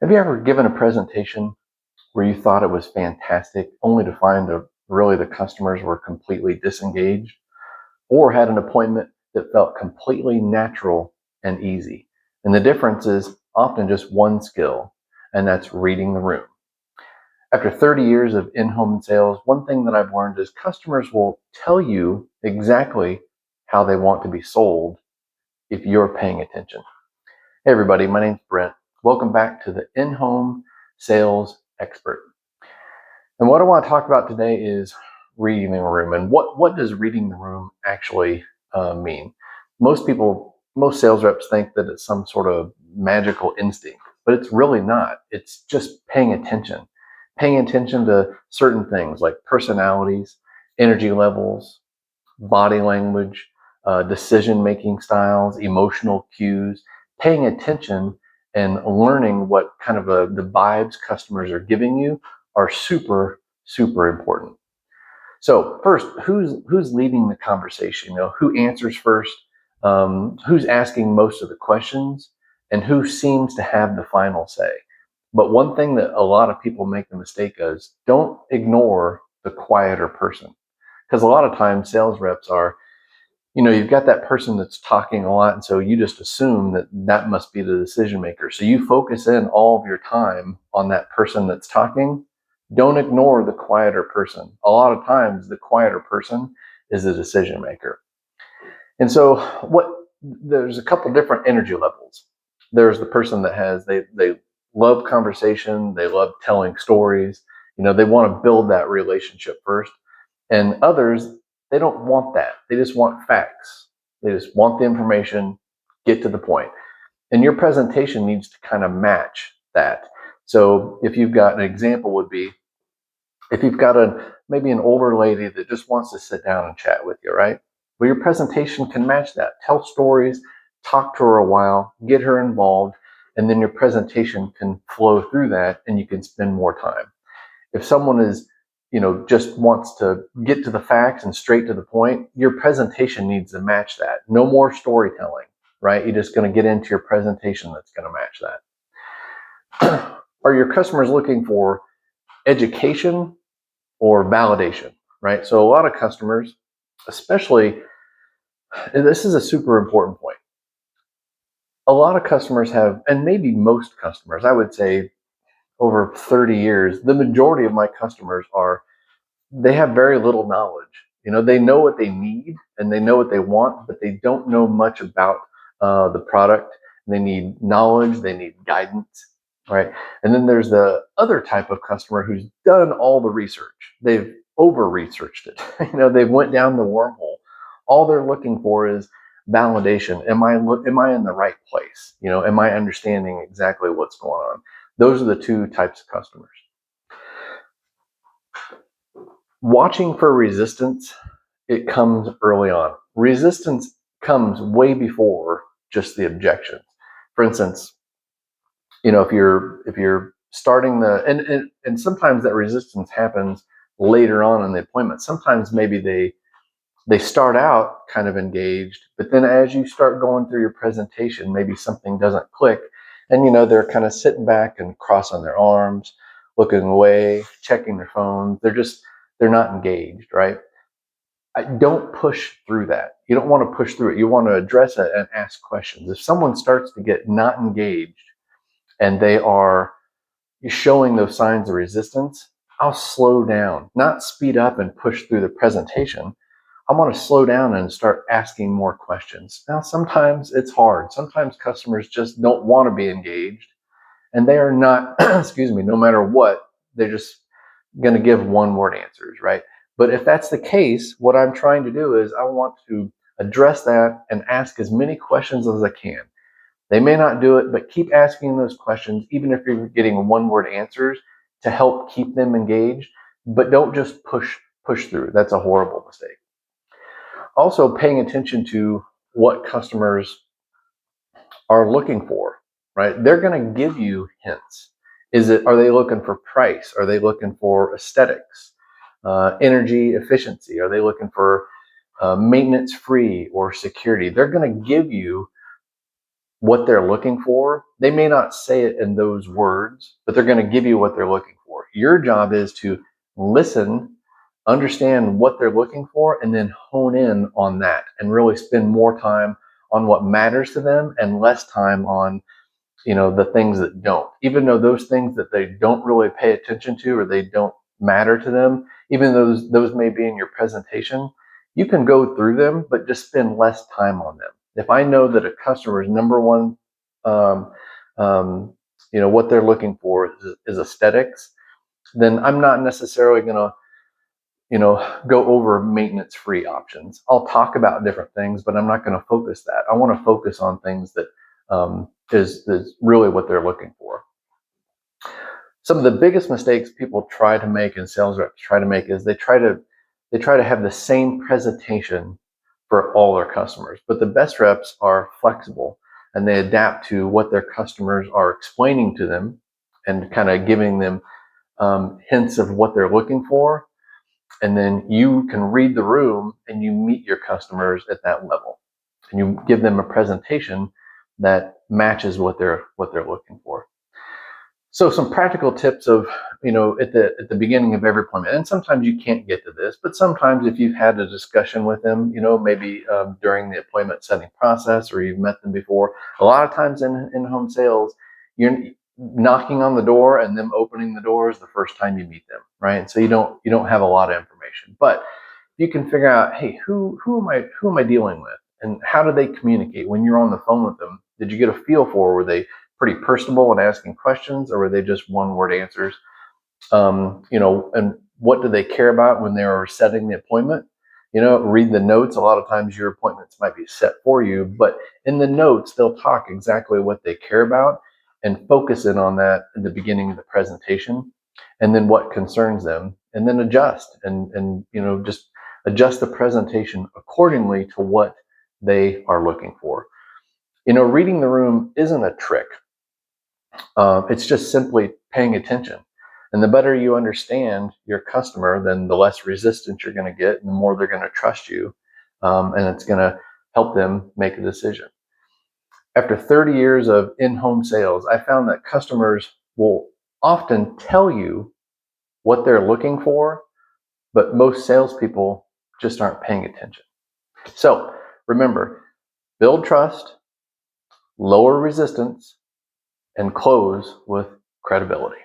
Have you ever given a presentation where you thought it was fantastic, only to find that really the customers were completely disengaged, or had an appointment that felt completely natural and easy? And the difference is often just one skill, and that's reading the room. After 30 years of in-home sales, one thing that I've learned is customers will tell you exactly how they want to be sold if you're paying attention. Hey everybody, my name's Brent. Welcome back to the In-Home Sales Expert. And what I want to talk about today is reading the room. And what does reading the room actually mean? Most sales reps think that it's some sort of magical instinct, but it's really not. It's just paying attention to certain things like personalities, energy levels, body language, decision-making styles, emotional cues, paying attention and learning what kind of the vibes customers are giving you are super, super important. So first, who's leading the conversation? Who answers first? Who's asking most of the questions? And who seems to have the final say? But one thing that a lot of people make the mistake is don't ignore the quieter person. Because a lot of times sales reps are, you've got that person that's talking a lot, and so you just assume that that must be the decision maker. So you focus in all of your time on that person that's talking. Don't ignore the quieter person. A lot of times the quieter person is the decision maker. And so there's a couple different energy levels. There's the person that they love conversation, they love telling stories, they want to build that relationship first. And others, they don't want that. They just want facts. They just want the information, get to the point. And your presentation needs to kind of match that. So if you've got an example would be, if you've got maybe an older lady that just wants to sit down and chat with you, right? Well, your presentation can match that. Tell stories, talk to her a while, get her involved, and then your presentation can flow through that and you can spend more time. If someone is, just wants to get to the facts and straight to the point, your presentation needs to match that. No more storytelling, right? You're just going to get into your presentation that's going to match that. Are your customers looking for education or validation, right? So a lot of customers, especially, and this is a super important point. A lot of customers have, and maybe most customers, I would say over 30 years, the majority of my customers they have very little knowledge. They know what they need and they know what they want, but they don't know much about the product. They need knowledge, they need guidance, right? And then there's the other type of customer who's done all the research. They've over-researched it. They've went down the wormhole. All they're looking for is validation. Am I in the right place? Am I understanding exactly what's going on? Those are the two types of customers. Watching for resistance, it comes early on. Resistance comes way before just the objections. For instance, if you're starting and sometimes that resistance happens later on in the appointment. Sometimes maybe they start out kind of engaged, but then as you start going through your presentation, maybe something doesn't click, and they're kind of sitting back and crossing their arms, looking away, checking their phones. They're not engaged, right? Don't push through that. You don't want to push through it. You want to address it and ask questions. If someone starts to get not engaged and they are showing those signs of resistance, I'll slow down, not speed up and push through the presentation. I want to slow down and start asking more questions. Now, sometimes it's hard. Sometimes customers just don't want to be engaged and they are not, excuse me, no matter what, they're just going to give one-word answers, right? But if that's the case, what I'm trying to do is I want to address that and ask as many questions as I can. They may not do it, but keep asking those questions, even if you're getting one-word answers, to help keep them engaged. But don't just push through. That's a horrible mistake. Also, paying attention to what customers are looking for, right? They're going to give you hints. Are they looking for price? Are they looking for aesthetics, energy efficiency? Are they looking for maintenance free or security? They're going to give you what they're looking for. They may not say it in those words, but they're going to give you what they're looking for. Your job is to listen, understand what they're looking for, and then hone in on that and really spend more time on what matters to them and less time on the things that don't. Even though those things that they don't really pay attention to or they don't matter to them, even though those may be in your presentation, you can go through them, but just spend less time on them. If I know that a customer's number one, um, what they're looking for is aesthetics, then I'm not necessarily going to go over maintenance free options. I'll talk about different things, but I'm not going to focus that. I want to focus on things that is really what they're looking for. Some of the biggest mistakes people try to make and sales reps try to make is they try to have the same presentation for all their customers. But the best reps are flexible and they adapt to what their customers are explaining to them and kind of giving them hints of what they're looking for. And then you can read the room and you meet your customers at that level and you give them a presentation that matches what they're looking for. So some practical tips of, at the beginning of every appointment, and sometimes you can't get to this, but sometimes if you've had a discussion with them, maybe during the appointment setting process or you've met them before, a lot of times in home sales, you're knocking on the door and them opening the door is the first time you meet them, right? So you don't have a lot of information, but you can figure out, hey, who am I dealing with, and how do they communicate when you're on the phone with them? Did you get a feel for, were they pretty personable and asking questions, or were they just one word answers? And what do they care about when they are setting the appointment? Read the notes. A lot of times your appointments might be set for you, but in the notes, they'll talk exactly what they care about and focus in on that at the beginning of the presentation, and then what concerns them, and then adjust and just adjust the presentation accordingly to what they are looking for. Reading the room isn't a trick. It's just simply paying attention. And the better you understand your customer, then the less resistance you're going to get and the more they're going to trust you. And it's going to help them make a decision. After 30 years of in-home sales, I found that customers will often tell you what they're looking for, but most salespeople just aren't paying attention. So remember, build trust, lower resistance, and close with credibility.